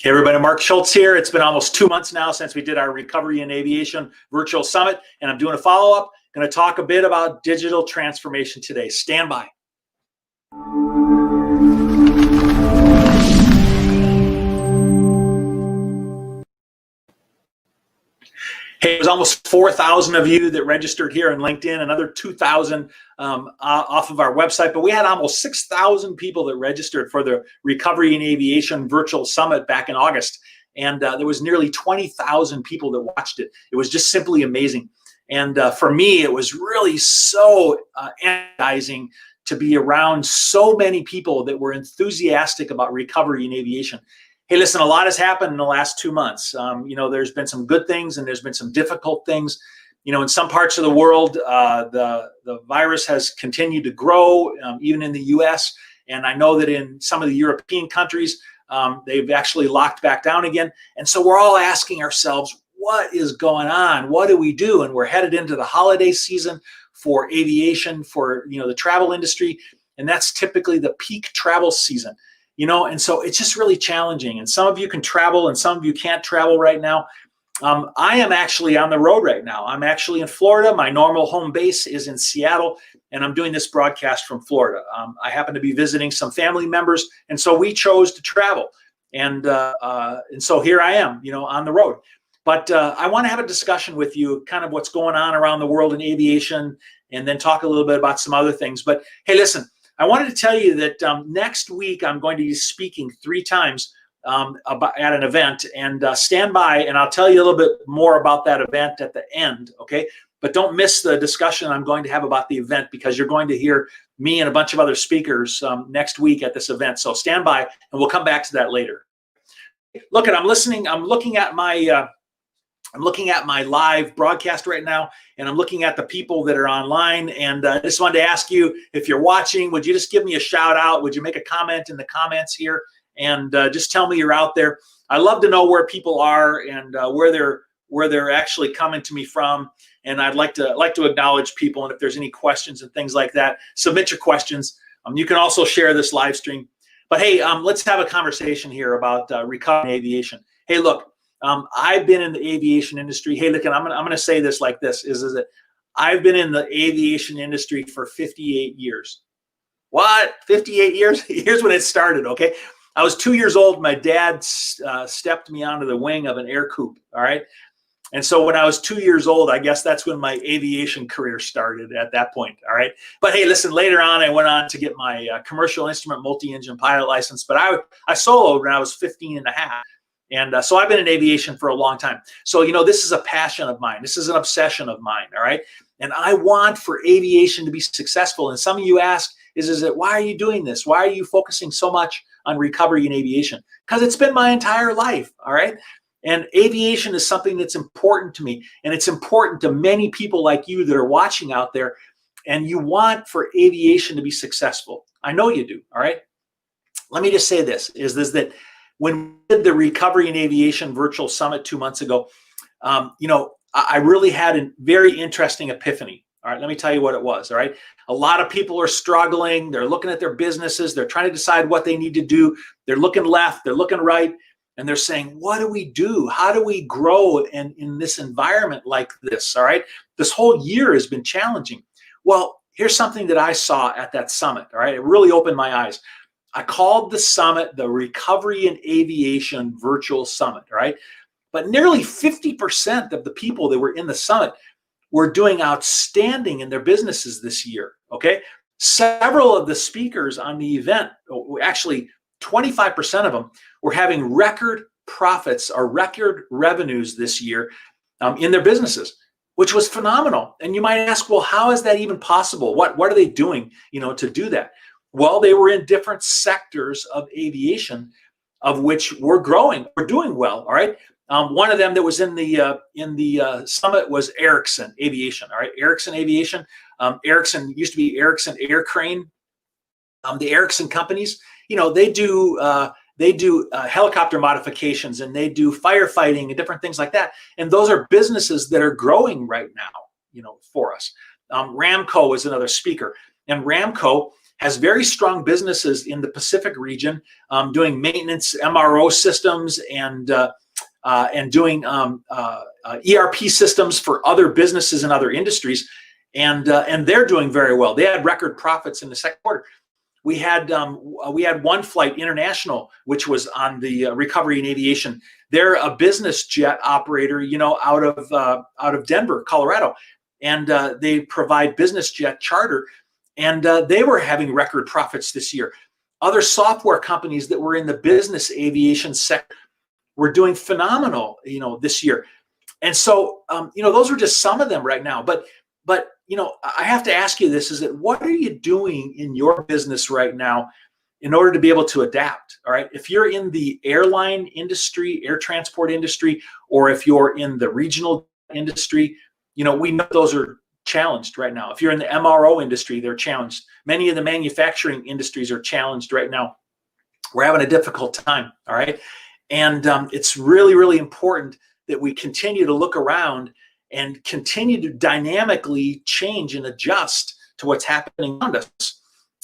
Hey everybody, Mark Schultz here. It's been almost 2 months now since we did our Recovery in Aviation virtual summit, and I'm doing a follow-up. Going to talk a bit about digital transformation today. Stand by. Hey, it was almost 4,000 of you that registered here on LinkedIn, another 2,000 off of our website, but we had almost 6,000 people that registered for the Recovery in Aviation virtual summit back in August. And there was nearly 20,000 people that watched it. It was just simply amazing. And for me, it was really so energizing to be around so many people that were enthusiastic about recovery in aviation. Hey, listen, a lot has happened in the last 2 months. There's been some good things and there's been some difficult things. In some parts of the world, the virus has continued to grow, even in the US. And I know that in some of the European countries, they've actually locked back down again. And so we're all asking ourselves, what is going on? What do we do? And we're headed into the holiday season for aviation, for the travel industry. And that's typically the peak travel season. And so it's just really challenging. And some of you can travel and some of you can't travel right now. I am actually on the road right now. I'm actually in Florida. My normal home base is in Seattle, and I'm doing this broadcast from Florida. I happen to be visiting some family members, and so we chose to travel. And so here I am, on the road. But I want to have a discussion with you, kind of what's going on around the world in aviation, and then talk a little bit about some other things. But hey, listen. I wanted to tell you that next week I'm going to be speaking 3 times at an event, and stand by, and I'll tell you a little bit more about that event at the end, okay? But don't miss the discussion I'm going to have about the event, because you're going to hear me and a bunch of other speakers next week at this event. So stand by, and we'll come back to that later. Look, I'm looking at my live broadcast right now, and I'm looking at the people that are online. And I just wanted to ask you, if you're watching, would you just give me a shout out? Would you make a comment in the comments here, and just tell me you're out there? I love to know where people are and where they're actually coming to me from. And I'd like to acknowledge people. And if there's any questions and things like that, submit your questions. You can also share this live stream. But hey, let's have a conversation here about recovery in aviation. Hey, look. I've been in the aviation industry. Hey, look, and I'm going to say this like this, is that I've been in the aviation industry for 58 years. What? 58 years? Here's when it started, okay? I was 2 years old. My dad stepped me onto the wing of an air coupe, all right? And so when I was 2 years old, I guess that's when my aviation career started at that point, all right? But hey, listen, later on, I went on to get my commercial instrument multi-engine pilot license, but I soloed when I was 15 and a half. And so I've been in aviation for a long time. So, this is a passion of mine. This is an obsession of mine, all right? And I want for aviation to be successful. And some of you ask, is it, why are you doing this? Why are you focusing so much on recovery in aviation? Because it's been my entire life, all right? And aviation is something that's important to me. And it's important to many people like you that are watching out there. And you want for aviation to be successful. I know you do, all right? Let me just say this, that when we did the Recovery in Aviation virtual summit 2 months ago, I really had a very interesting epiphany. All right, let me tell you what it was. All right, a lot of people are struggling. They're looking at their businesses. They're trying to decide what they need to do. They're looking left. They're looking right. And they're saying, what do we do? How do we grow in this environment like this? All right, this whole year has been challenging. Well, here's something that I saw at that summit. All right, it really opened my eyes. I called the summit the Recovery in Aviation Virtual Summit, right? But nearly 50% of the people that were in the summit were doing outstanding in their businesses this year, okay? Several of the speakers on the event, actually 25% of them, were having record profits or record revenues this year in their businesses, which was phenomenal. And you might ask, well, how is that even possible? What are they doing, to do that? Well, they were in different sectors of aviation, of which we're growing, we're doing well. All right. One of them that was in the summit was Ericsson Aviation. All right, Ericsson Aviation. Ericsson used to be Ericsson Air Crane. The Ericsson companies, they do helicopter modifications, and they do firefighting and different things like that. And those are businesses that are growing right now, for us. Ramco is another speaker, and Ramco has very strong businesses in the Pacific region, doing maintenance MRO systems and doing ERP systems for other businesses and other industries, and they're doing very well. They had record profits in the second quarter. We had one flight international, which was on the recovery in aviation. They're a business jet operator, out of Denver, Colorado, and they provide business jet charter, and they were having record profits this year. Other software companies that were in the business aviation sector were doing phenomenal, this year. And so, those are just some of them right now. But I have to ask you this: is that what are you doing in your business right now in order to be able to adapt? All right. If you're in the airline industry, air transport industry, or if you're in the regional industry, we know those are challenged right now. If you're in the MRO industry, they're challenged. Many of the manufacturing industries are challenged right now. We're having a difficult time. All right. And it's really, really important that we continue to look around and continue to dynamically change and adjust to what's happening around us,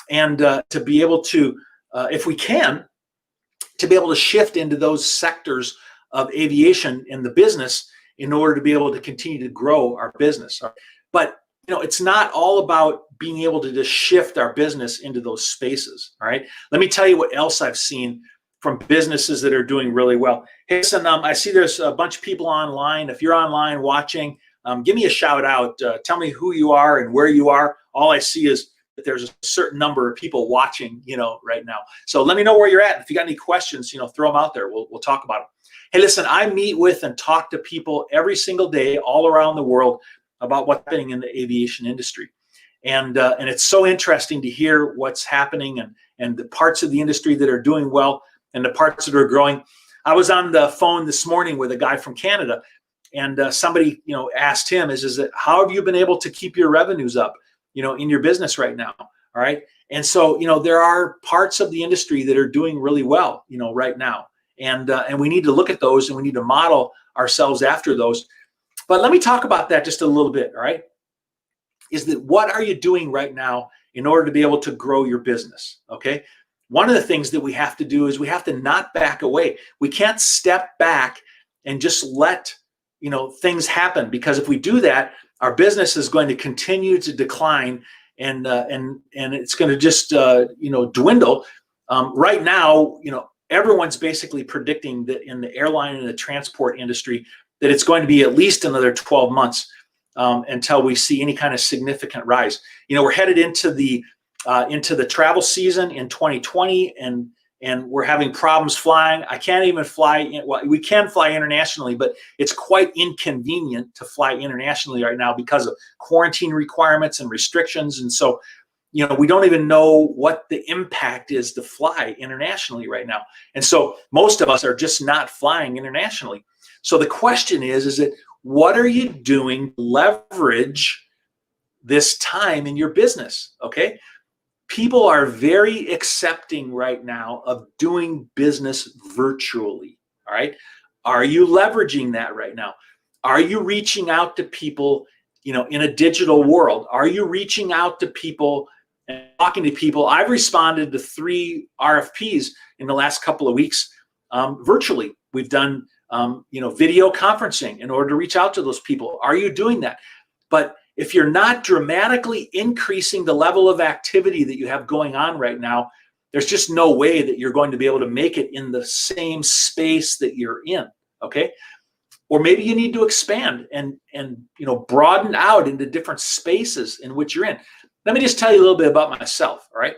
and to be able to, if we can, to be able to shift into those sectors of aviation in the business in order to be able to continue to grow our business. But it's not all about being able to just shift our business into those spaces. All right. Let me tell you what else I've seen from businesses that are doing really well. Hey, listen, I see there's a bunch of people online. If you're online watching, give me a shout out. Tell me who you are and where you are. All I see is that there's a certain number of people watching, right now. So let me know where you're at. If you got any questions, throw them out there. We'll talk about them. Hey, listen, I meet with and talk to people every single day all around the world about what's happening in the aviation industry. And it's so interesting to hear what's happening and the parts of the industry that are doing well and the parts that are growing. I was on the phone this morning with a guy from Canada, and somebody, asked him, is that how have you been able to keep your revenues up, in your business right now? All right. And so, there are parts of the industry that are doing really well, right now. And we need to look at those, and we need to model ourselves after those. But let me talk about that just a little bit. All right. Is that what are you doing right now in order to be able to grow your business? Okay. One of the things that we have to do is we have to not back away. We can't step back and just let things happen, because if we do that, our business is going to continue to decline, and it's going to just dwindle. Right now, everyone's basically predicting that in the airline and the transport industry that it's going to be at least another 12 months until we see any kind of significant rise. We're headed into the travel season in 2020, and we're having problems flying. I can't even fly. Well, we can fly internationally, but it's quite inconvenient to fly internationally right now because of quarantine requirements and restrictions. And so, we don't even know what the impact is to fly internationally right now. And so most of us are just not flying internationally. So the question is that what are you doing to leverage this time in your business? Okay. People are very accepting right now of doing business virtually. All right. Are you leveraging that right now? Are you reaching out to people, in a digital world? Are you reaching out to people and talking to people? I've responded to 3 RFPs in the last couple of weeks virtually. We've done, video conferencing in order to reach out to those people. Are you doing that? But if you're not dramatically increasing the level of activity that you have going on right now, there's just no way that you're going to be able to make it in the same space that you're in. Okay. Or maybe you need to expand and broaden out into different spaces in which you're in. Let me just tell you a little bit about myself. All right.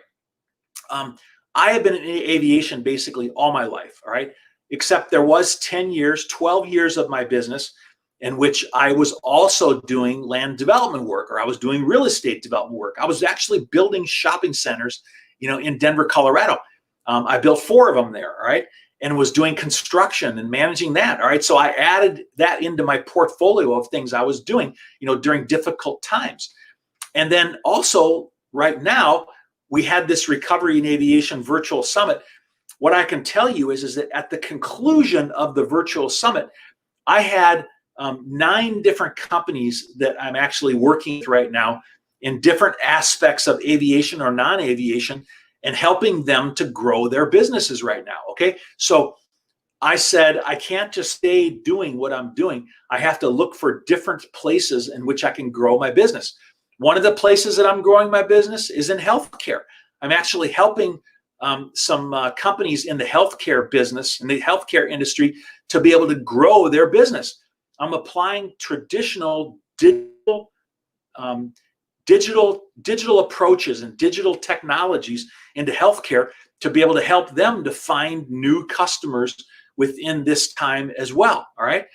I have been in aviation basically all my life. All right. Except there was 10 years, 12 years of my business in which I was also doing land development work, or I was doing real estate development work. I was actually building shopping centers, in Denver, Colorado. I built 4 of them there, all right, and was doing construction and managing that, all right. So I added that into my portfolio of things I was doing, during difficult times. And then also right now, we had this Recovery in Aviation virtual summit. What I can tell you is that at the conclusion of the virtual summit, I had 9 different companies that I'm actually working with right now in different aspects of aviation or non-aviation and helping them to grow their businesses right now. Okay, so I said, I can't just stay doing what I'm doing. I have to look for different places in which I can grow my business. One of the places that I'm growing my business is in healthcare. I'm actually helping some companies in the healthcare business, in the healthcare industry, to be able to grow their business. I'm applying traditional digital approaches and digital technologies into healthcare to be able to help them to find new customers within this time as well. All right.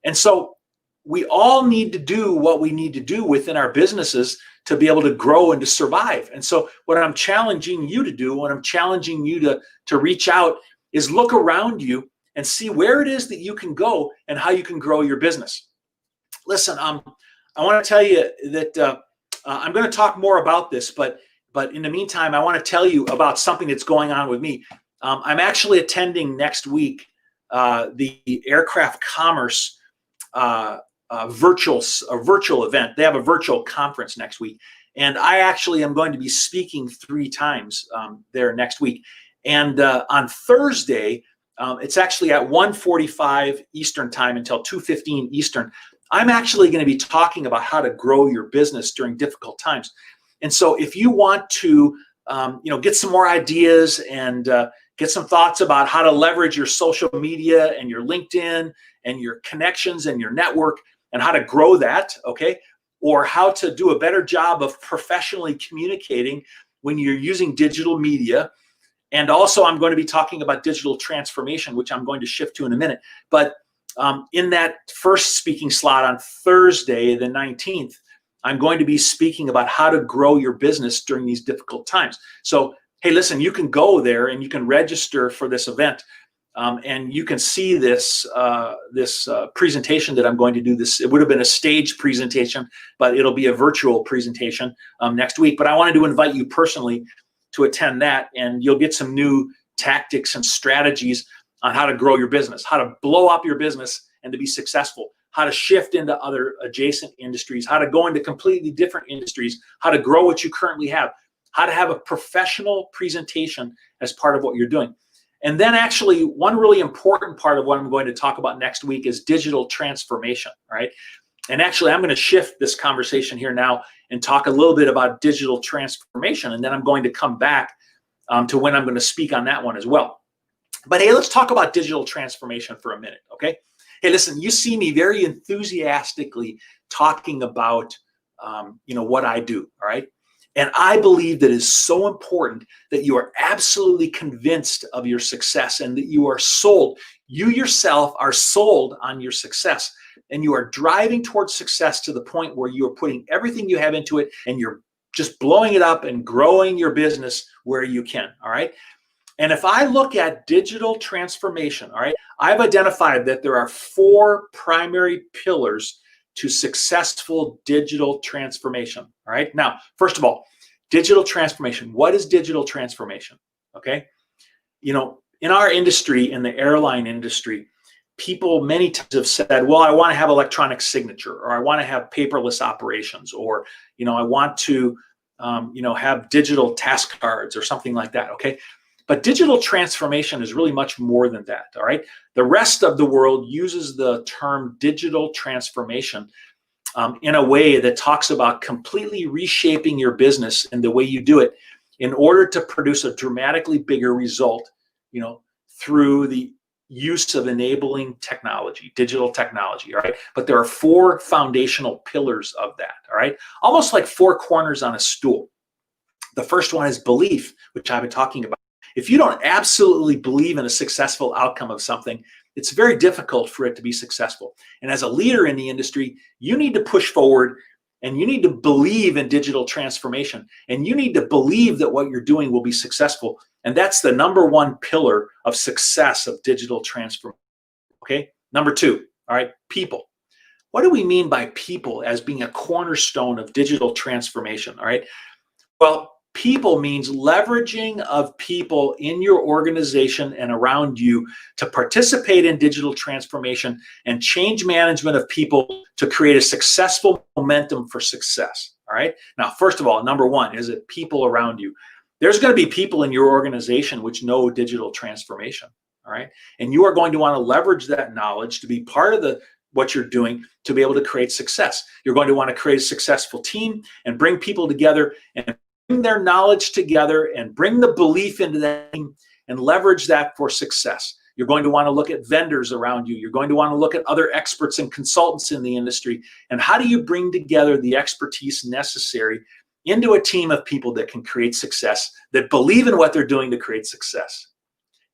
And so we all need to do what we need to do within our businesses to be able to grow and to survive. And so what I'm challenging you to do, what I'm challenging you to reach out, is look around you and see where it is that you can go and how you can grow your business. Listen, I want to tell you that I'm going to talk more about this, but in the meantime, I want to tell you about something that's going on with me. I'm actually attending next week the Aircraft Commerce virtual event. They have a virtual conference next week, and I actually am going to be speaking 3 times there next week. And on Thursday, it's actually at 1:45 Eastern time until 2:15 Eastern. I'm actually going to be talking about how to grow your business during difficult times. And so if you want to get some more ideas and get some thoughts about how to leverage your social media and your LinkedIn and your connections and your network and how to grow that, okay, or how to do a better job of professionally communicating when you're using digital media. And also I'm going to be talking about digital transformation, which I'm going to shift to in a minute. But in that first speaking slot on Thursday, the 19th, I'm going to be speaking about how to grow your business during these difficult times. So, hey, listen, you can go there and you can register for this event, and you can see this presentation that I'm going to do. It would have been a staged presentation, but it'll be a virtual presentation next week. But I wanted to invite you personally to attend that, and you'll get some new tactics and strategies on how to grow your business, how to blow up your business and to be successful, how to shift into other adjacent industries, how to go into completely different industries, how to grow what you currently have, how to have a professional presentation as part of what you're doing. And then actually one really important part of what I'm going to talk about next week is digital transformation, right? And actually I'm going to shift this conversation here now and talk a little bit about digital transformation, and then I'm going to come back to when I'm going to speak on that one as well. But hey, let's talk about digital transformation for a minute, okay? Hey, listen, you see me very enthusiastically talking about, what I do, all right? And I believe that it's so important that you are absolutely convinced of your success and that you are sold. You yourself are sold on your success, and you are driving towards success to the point where you are putting everything you have into it and you're just blowing it up and growing your business where you can, all right? And if I look at digital transformation, all right, I've identified that there are 4 primary pillars to successful digital transformation. All right. Now, first of all, digital transformation. What is digital transformation? Okay. In our industry, in the airline industry, people many times have said, well, I want to have electronic signature, or I want to have paperless operations, or, I want to, have digital task cards or something like that. Okay. But digital transformation is really much more than that, all right? The rest of the world uses the term digital transformation in a way that talks about completely reshaping your business and the way you do it in order to produce a dramatically bigger result, through the use of enabling technology, digital technology, all right? But there are 4 foundational pillars of that, all right? Almost like 4 corners on a stool. The first one is belief, which I've been talking about. If you don't absolutely believe in a successful outcome of something, it's very difficult for it to be successful. And as a leader in the industry, you need to push forward, and you need to believe in digital transformation, and you need to believe that what you're doing will be successful. And that's the number 1 pillar of success of digital transformation. Okay. Number 2, all right, people. What do we mean by people as being a cornerstone of digital transformation? All right. Well, people means leveraging of people in your organization and around you to participate in digital transformation and change management of people to create a successful momentum for success. All right. Now, first of all, number one, is it people around you? There's going to be people in your organization which know digital transformation. All right. And you are going to want to leverage that knowledge to be part of what you're doing to be able to create success. You're going to want to create a successful team and bring people together and bring their knowledge together and bring the belief into that team and leverage that for success. You're going to want to look at vendors around you. You're going to want to look at other experts and consultants in the industry. And how do you bring together the expertise necessary into a team of people that can create success, that believe in what they're doing to create success?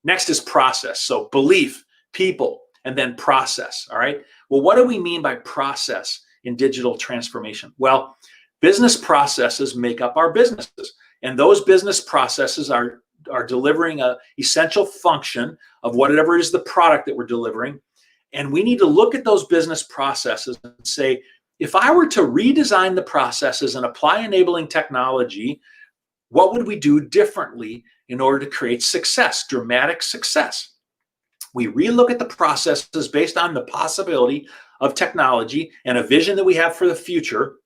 Next is process. So belief, people, and then process. All right. Well, what do we mean by process in digital transformation? Well, business processes make up our businesses. And those business processes are delivering an essential function of whatever is the product that we're delivering. And we need to look at those business processes and say, if I were to redesign the processes and apply enabling technology, what would we do differently in order to create success, dramatic success? We relook at the processes based on the possibility of technology and a vision that we have for the future,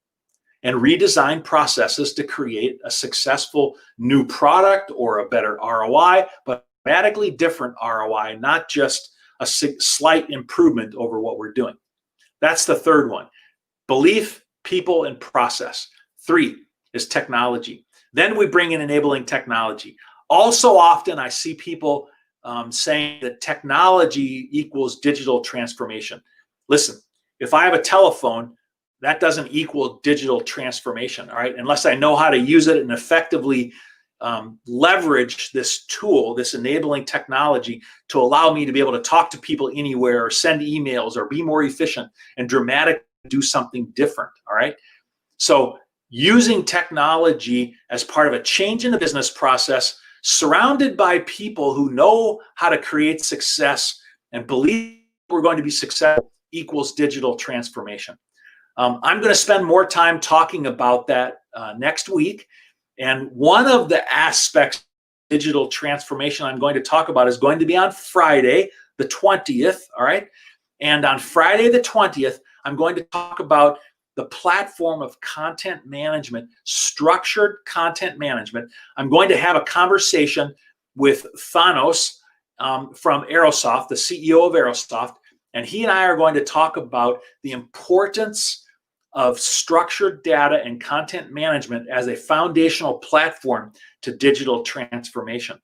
and redesign processes to create a successful new product or a better ROI, but radically different ROI, not just a slight improvement over what we're doing. That's the third one. Belief, people, and process. 3 is technology. Then we bring in enabling technology. Also often I see people saying that technology equals digital transformation. Listen, if I have a telephone, that doesn't equal digital transformation, all right? Unless I know how to use it and effectively leverage this tool, this enabling technology, to allow me to be able to talk to people anywhere or send emails or be more efficient and dramatically do something different, all right? So using technology as part of a change in the business process, surrounded by people who know how to create success and believe we're going to be successful, equals digital transformation. I'm going to spend more time talking about that next week. And one of the aspects of digital transformation I'm going to talk about is going to be on Friday, the 20th. All right. And on Friday, the 20th, I'm going to talk about the platform of content management, structured content management. I'm going to have a conversation with Thanos from Aerosoft, the CEO of Aerosoft. And he and I are going to talk about the importance of structured data and content management as a foundational platform to digital transformation.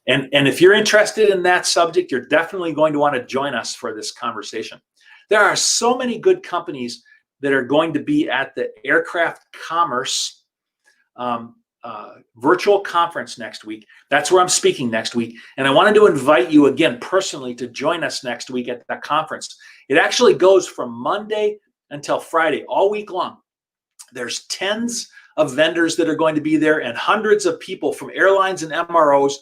And if you're interested in that subject, you're definitely going to want to join us for this conversation. There are so many good companies that are going to be at the Aircraft Commerce virtual conference next week. That's where I'm speaking next week. And I wanted to invite you again personally to join us next week at that conference. It actually goes from Monday until Friday, all week long. There's tens of vendors that are going to be there and hundreds of people from airlines and MROs.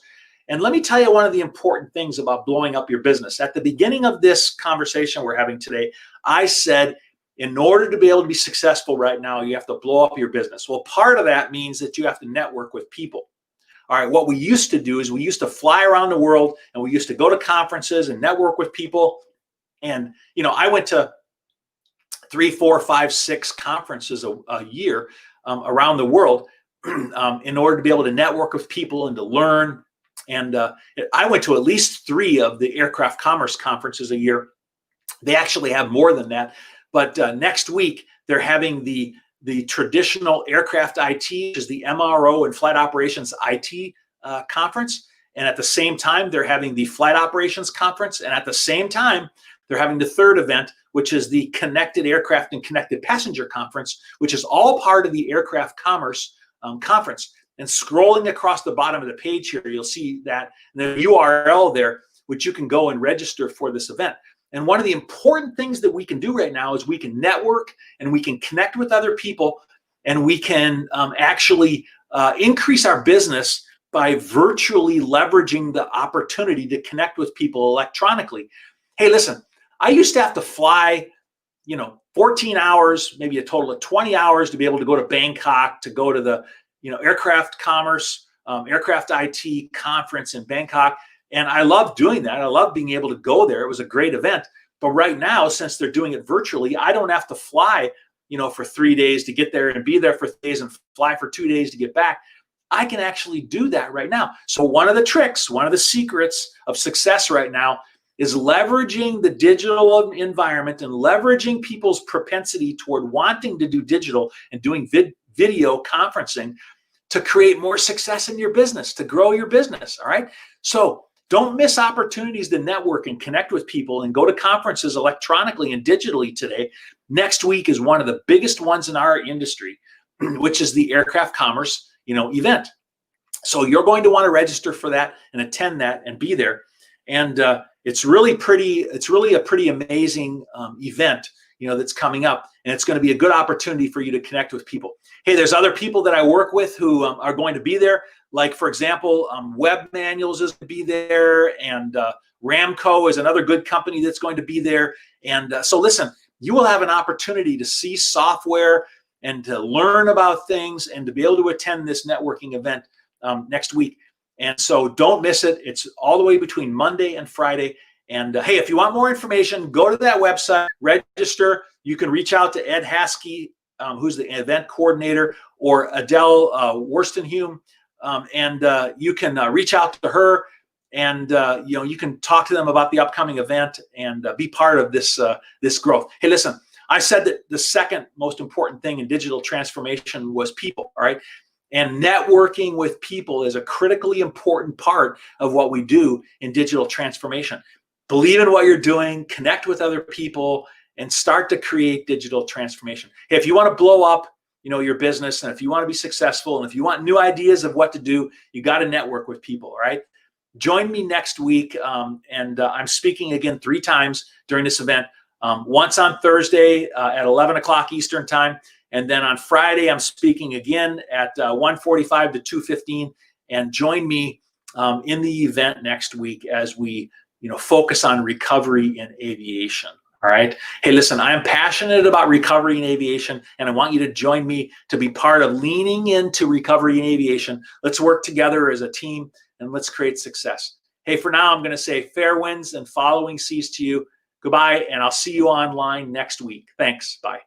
And let me tell you one of the important things about blowing up your business. At the beginning of this conversation we're having today, I said, in order to be able to be successful right now, you have to blow up your business. Well, part of that means that you have to network with people. All right, what we used to do is we used to fly around the world and we used to go to conferences and network with people. And, you know, I went to 3, 4, 5, 6 conferences a year around the world in order to be able to network with people and to learn. And I went to at least 3 of the Aircraft Commerce conferences a year. They actually have more than that. But next week, they're having the traditional aircraft IT, which is the MRO and Flight Operations IT conference. And at the same time, they're having the Flight Operations Conference. And at the same time, they're having the third event, which is the Connected Aircraft and Connected Passenger Conference, which is all part of the Aircraft Commerce Conference. And scrolling across the bottom of the page here, you'll see that the URL there, which you can go and register for this event. And one of the important things that we can do right now is we can network and we can connect with other people, and we can actually increase our business by virtually leveraging the opportunity to connect with people electronically. Hey, listen, I used to have to fly, 14 hours, maybe a total of 20 hours to be able to go to Bangkok, to go to the, Aircraft Commerce, Aircraft IT conference in Bangkok. And I love doing that. I love being able to go there. It was a great event. But right now, since they're doing it virtually, I don't have to fly for 3 days to get there and be there for 3 days and fly for 2 days to get back. I can actually do that right now. So one of the tricks, one of the secrets of success right now is leveraging the digital environment and leveraging people's propensity toward wanting to do digital and doing video conferencing to create more success in your business, to grow your business. All right. So don't miss opportunities to network and connect with people and go to conferences electronically and digitally today. Next week is one of the biggest ones in our industry, which is the Aircraft Commerce, event. So you're going to want to register for that and attend that and be there. And it's really a pretty amazing event, that's coming up, and it's going to be a good opportunity for you to connect with people. Hey, there's other people that I work with who are going to be there. Like, for example, Web Manuals is going to be there, and Ramco is another good company that's going to be there. And so listen, you will have an opportunity to see software and to learn about things and to be able to attend this networking event next week. And so don't miss it. It's all the way between Monday and Friday. And hey, if you want more information, go to that website, register. You can reach out to Ed Haskey, who's the event coordinator, or Adele Worstenhume, and you can reach out to her, and you can talk to them about the upcoming event and be part of this growth. Hey, listen, I said that the second most important thing in digital transformation was people. All right. And networking with people is a critically important part of what we do in digital transformation. Believe in what you're doing, connect with other people, and start to create digital transformation. Hey, if you want to blow up, your business, and if you want to be successful, and if you want new ideas of what to do, you got to network with people, all right? Join me next week, and I'm speaking again 3 times during this event. Once on Thursday at 11 o'clock Eastern time, and then on Friday, I'm speaking again at 1:45 to 2:15. And join me in the event next week as we, focus on recovery in aviation. All right. Hey, listen, I'm passionate about recovery in aviation, and I want you to join me to be part of leaning into recovery in aviation. Let's work together as a team, and let's create success. Hey, for now, I'm going to say fair winds and following seas to you. Goodbye, and I'll see you online next week. Thanks. Bye.